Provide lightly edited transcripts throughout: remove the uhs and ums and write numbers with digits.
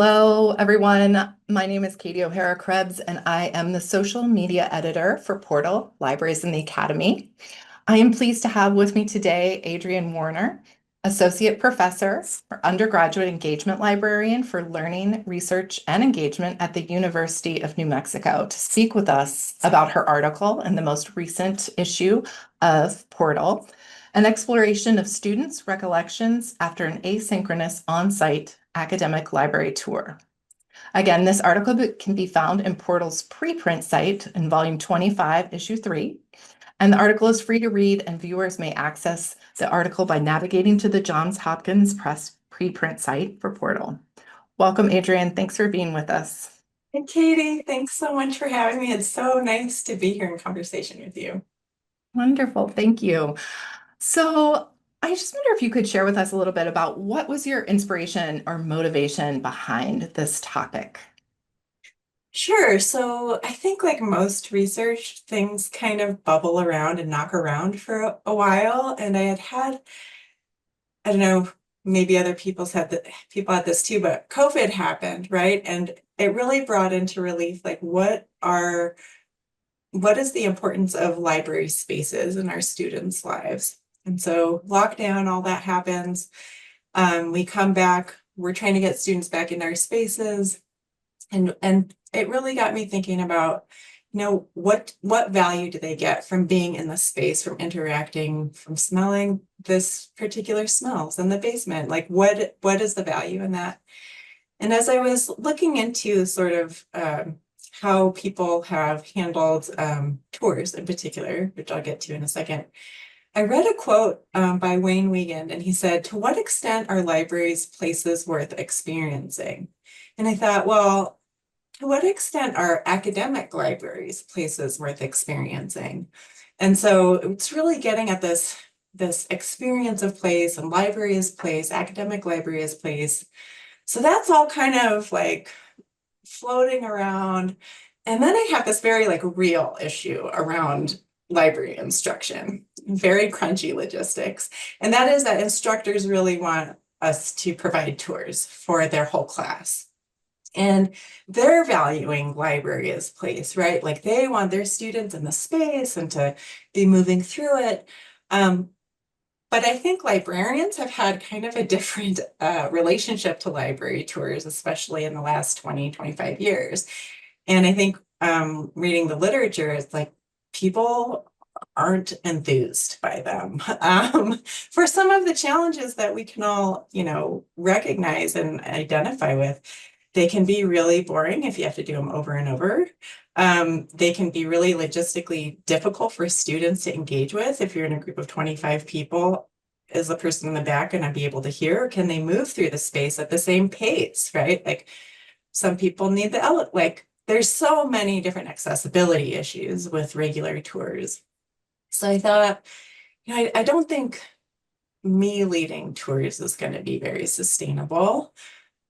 Hello, everyone. My name is Katie O'Hara-Krebs, and I am the social media editor for Portal Libraries in the Academy. I am pleased to have with me today Adrienne Warner, Associate Professor for Undergraduate Engagement Librarian for Learning, Research, and Engagement at the University of New Mexico, to speak with us about her article in the most recent issue of Portal, an exploration of students' recollections after an asynchronous on-site academic library tour. Again, this article can be found in Portal's preprint site in volume 25, issue 3. And the article is free to read, and viewers may access the article by navigating to the Johns Hopkins Press preprint site for Portal. Welcome, Adrienne. Thanks for being with us. Hey, Katie, thanks so much for having me. It's so nice to be here in conversation with you. Wonderful. Thank you. So I just wonder if you could share with us a little bit about what was your inspiration or motivation behind this topic? Sure. So I think like most research, things kind of bubble around and knock around for a while. And I don't know, maybe other people had this too, but COVID happened, right? And it really brought into relief like what is the importance of library spaces in our students' lives? And so lockdown, all that happens. We come back, we're trying to get students back in our spaces. And it really got me thinking about, what value do they get from being in the space, from interacting, from smelling this particular smells in the basement? Like what is the value in that? And as I was looking into sort of how people have handled tours in particular, which I'll get to in a second, I read a quote by Wayne Wiegand, and he said, "To what extent are libraries places worth experiencing?" And I thought, well, to what extent are academic libraries places worth experiencing? And so it's really getting at this experience of place, and library as place, academic library as place. So that's all kind of like floating around. And then I have this very like real issue around library instruction, very crunchy logistics. And that is that instructors really want us to provide tours for their whole class. And they're valuing library as place, right? Like they want their students in the space and to be moving through it. But I think librarians have had kind of a different relationship to library tours, especially in the last 20, 25 years. And I think reading the literature, it's like people aren't enthused by them for some of the challenges that we can all, recognize and identify with. They can be really boring if you have to do them over and over. They can be really logistically difficult for students to engage with. If you're in a group of 25 people, is the person in the back going to be able to hear? Or can they move through the space at the same pace, right? Like some people need like there's so many different accessibility issues with regular tours. So I thought, I don't think me leading tours is going to be very sustainable.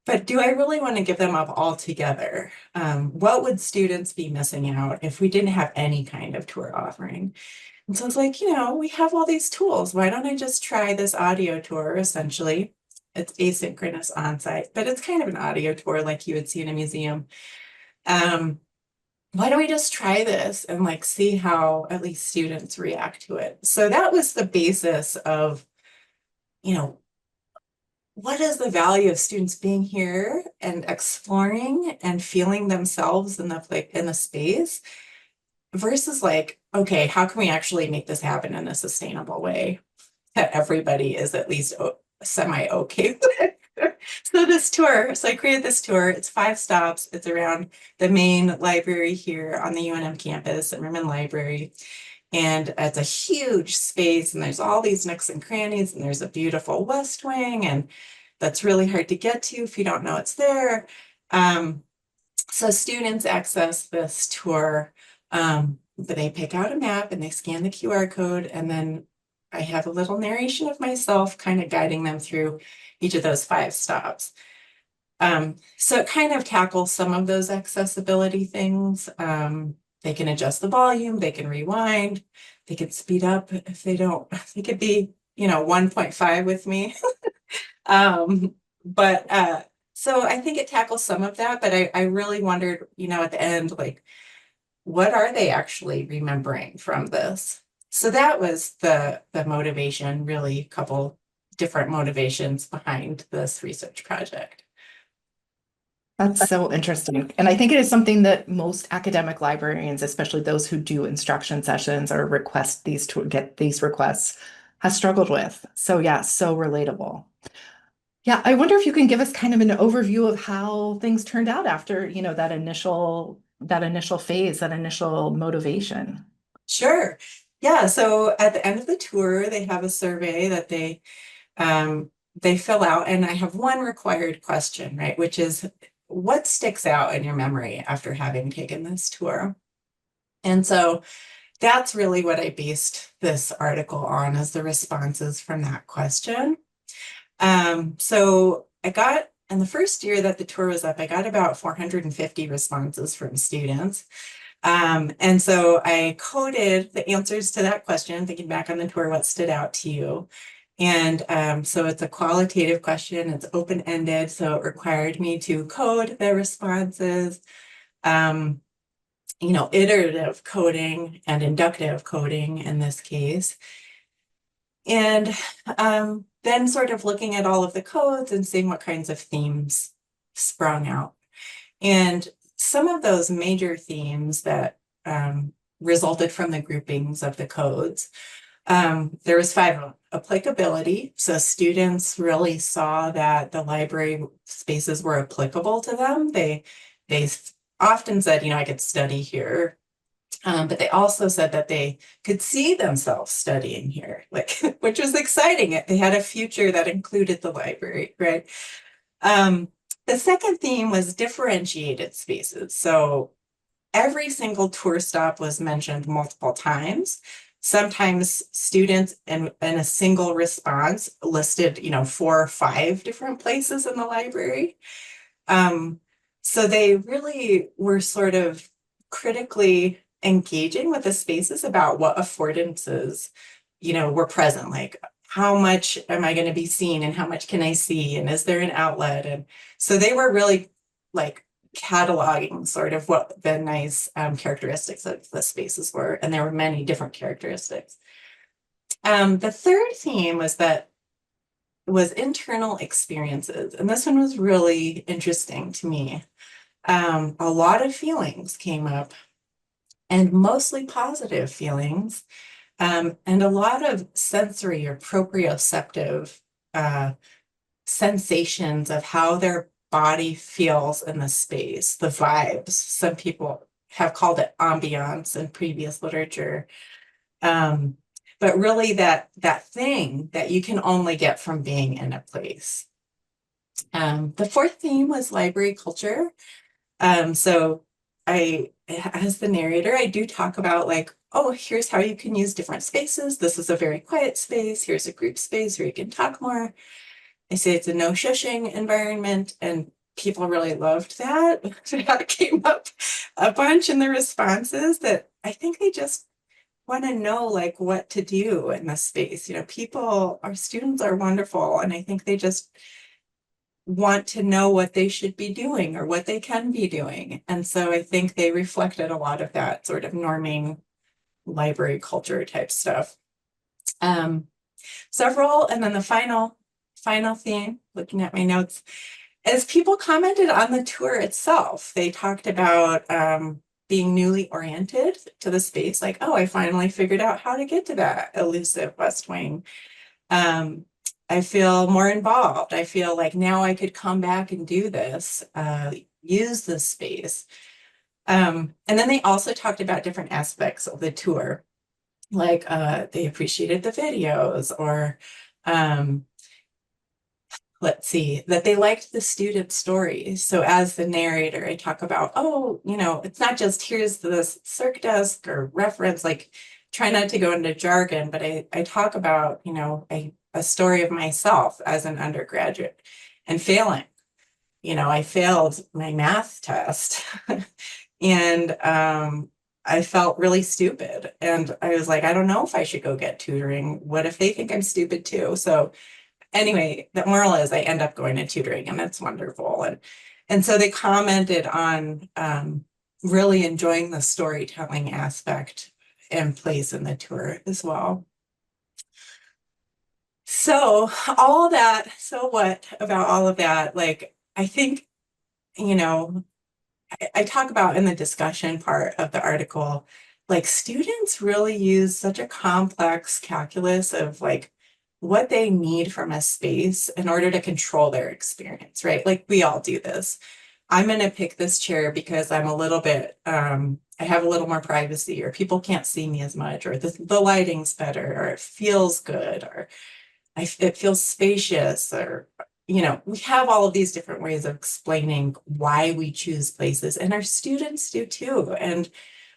But do I really want to give them up altogether? What would students be missing out if we didn't have any kind of tour offering? And so it's like, we have all these tools. Why don't I just try this audio tour, essentially? It's asynchronous on-site, but it's kind of an audio tour like you would see in a museum. Why don't we just try this and like see how at least students react to it? So that was the basis of, what is the value of students being here and exploring and feeling themselves in the space versus like, okay, how can we actually make this happen in a sustainable way that everybody is at least semi okay with? So I created this tour. It's 5 stops. It's around the main library here on the UNM campus, the Merriman Library. And it's a huge space, and there's all these nooks and crannies, and there's a beautiful west wing, and that's really hard to get to if you don't know it's there. So students access this tour, but they pick out a map and they scan the QR code, and then I have a little narration of myself kind of guiding them through each of those 5 stops. So it kind of tackles some of those accessibility things. They can adjust the volume, they can rewind, they can speed up if they don't. They could be, 1.5 with me. But So I think it tackles some of that, but I really wondered, at the end, like, what are they actually remembering from this? So that was the motivation, really a couple different motivations behind this research project. That's so interesting. And I think it is something that most academic librarians, especially those who do instruction sessions or request these to get these requests, has struggled with. So yeah, so relatable. Yeah, I wonder if you can give us kind of an overview of how things turned out after, that initial phase, that initial motivation. Sure. Yeah, so at the end of the tour, they have a survey that they fill out, and I have one required question, right, which is what sticks out in your memory after having taken this tour? And so that's really what I based this article on, is the responses from that question. So I got, in the first year that the tour was up, I got about 450 responses from students. And so I coded the answers to that question, thinking back on the tour, what stood out to you? And so it's a qualitative question, it's open-ended, so it required me to code the responses, um, iterative coding and inductive coding in this case. And then sort of looking at all of the codes and seeing what kinds of themes sprung out. And some of those major themes that resulted from the groupings of the codes, there was 5 of them. Applicability, so students really saw that the library spaces were applicable to them. They often said, I could study here. But they also said that they could see themselves studying here, like, which was exciting. They had a future that included the library, right? The second theme was differentiated spaces. So every single tour stop was mentioned multiple times. Sometimes students in a single response listed, 4 or 5 different places in the library. So they really were sort of critically engaging with the spaces about what affordances, were present. Like, how much am I going to be seen and how much can I see? And is there an outlet? And so they were really like cataloging sort of what the nice characteristics of the spaces were. And there were many different characteristics. The third theme was internal experiences. And this one was really interesting to me. A lot of feelings came up, and mostly positive feelings, and a lot of sensory or proprioceptive uh, sensations of how their body feels in the space, the vibes. Some people have called it ambiance in previous literature. Um, but really that thing that you can only get from being in a place. The fourth theme was library culture. So as the narrator, I do talk about like, oh, here's how you can use different spaces. This is a very quiet space. Here's a group space where you can talk more. I say it's a no shushing environment, and people really loved that. That came up a bunch in the responses, that I think they just want to know like what to do in this space. Our students are wonderful, and I think they just want to know what they should be doing or what they can be doing. And so I think they reflected a lot of that sort of norming library culture type stuff. Um, Several, and then the final theme, looking at my notes, is people commented on the tour itself. They talked about being newly oriented to the space, like, oh, I finally figured out how to get to that elusive West Wing. I feel more involved. I feel like now I could come back and do this, use this space. And then they also talked about different aspects of the tour, like they appreciated the videos, or let's see, that they liked the student stories. So as the narrator, I talk about, oh, it's not just here's the circ desk or reference, like try not to go into jargon, but I talk about, a story of myself as an undergraduate and failing. I failed my math test and I felt really stupid. And I was like, I don't know if I should go get tutoring. What if they think I'm stupid too? So Anyway, the moral is I end up going to tutoring and it's wonderful. And so they commented on really enjoying the storytelling aspect and place in the tour as well. So all that, so what about all of that? Like, I think, you know, I talk about in the discussion part of the article, like students really use such a complex calculus of like what they need from a space in order to control their experience, right? Like we all do this. I'm going to pick this chair because I'm a little bit, I have a little more privacy, or people can't see me as much, or the lighting's better, or it feels good, or it feels spacious, or we have all of these different ways of explaining why we choose places, and our students do too. And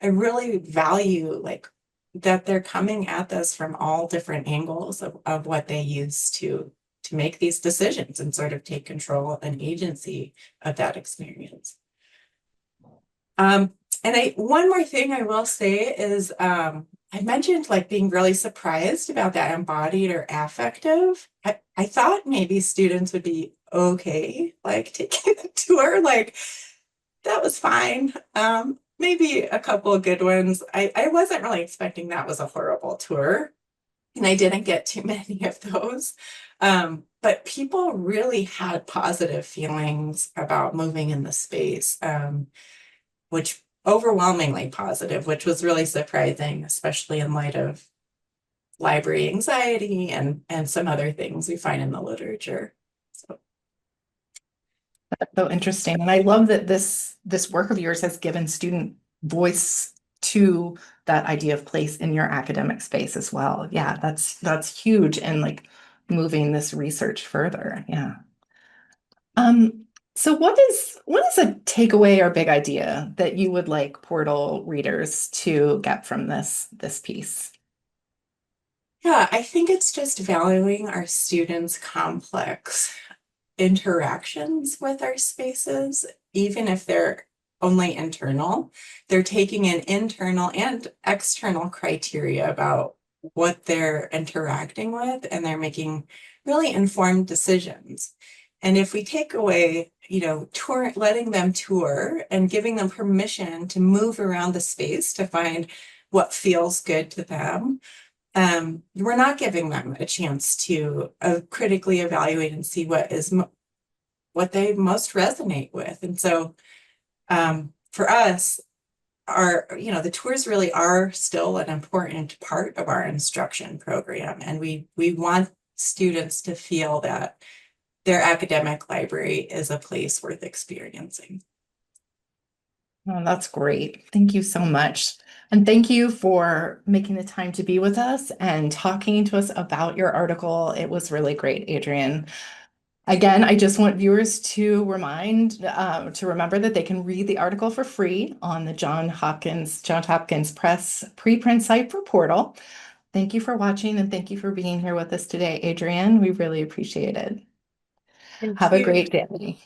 I really value like that they're coming at this from all different angles of what they use to make these decisions and sort of take control and agency of that experience. And one more thing I will say is I mentioned like being really surprised about that embodied or affective. I thought maybe students would be okay, like taking the tour, like that was fine. Maybe a couple of good ones. I wasn't really expecting that was a horrible tour, and I didn't get too many of those. But people really had positive feelings about moving in the space, which overwhelmingly positive, which was really surprising, especially in light of library anxiety and some other things we find in the literature. So So interesting. And I love that this work of yours has given student voice to that idea of place in your academic space as well. Yeah, that's huge and like moving this research further. Yeah. So what is a takeaway or big idea that you would like Portal readers to get from this piece? yeah, I think it's just valuing our students' complex interactions with our spaces, even if they're only internal. They're taking in internal and external criteria about what they're interacting with, and they're making really informed decisions. And if we take away, letting them tour and giving them permission to move around the space to find what feels good to them, we're not giving them a chance to critically evaluate and see what they most resonate with. And so for us, the tours really are still an important part of our instruction program. And we want students to feel that their academic library is a place worth experiencing. Oh, that's great. Thank you so much. And thank you for making the time to be with us and talking to us about your article. It was really great, Adrienne. Again, I just want viewers to remember that they can read the article for free on the Johns Hopkins Press preprint site for Portal. Thank you for watching and thank you for being here with us today, Adrienne. We really appreciate it. Thank Have a you. great day.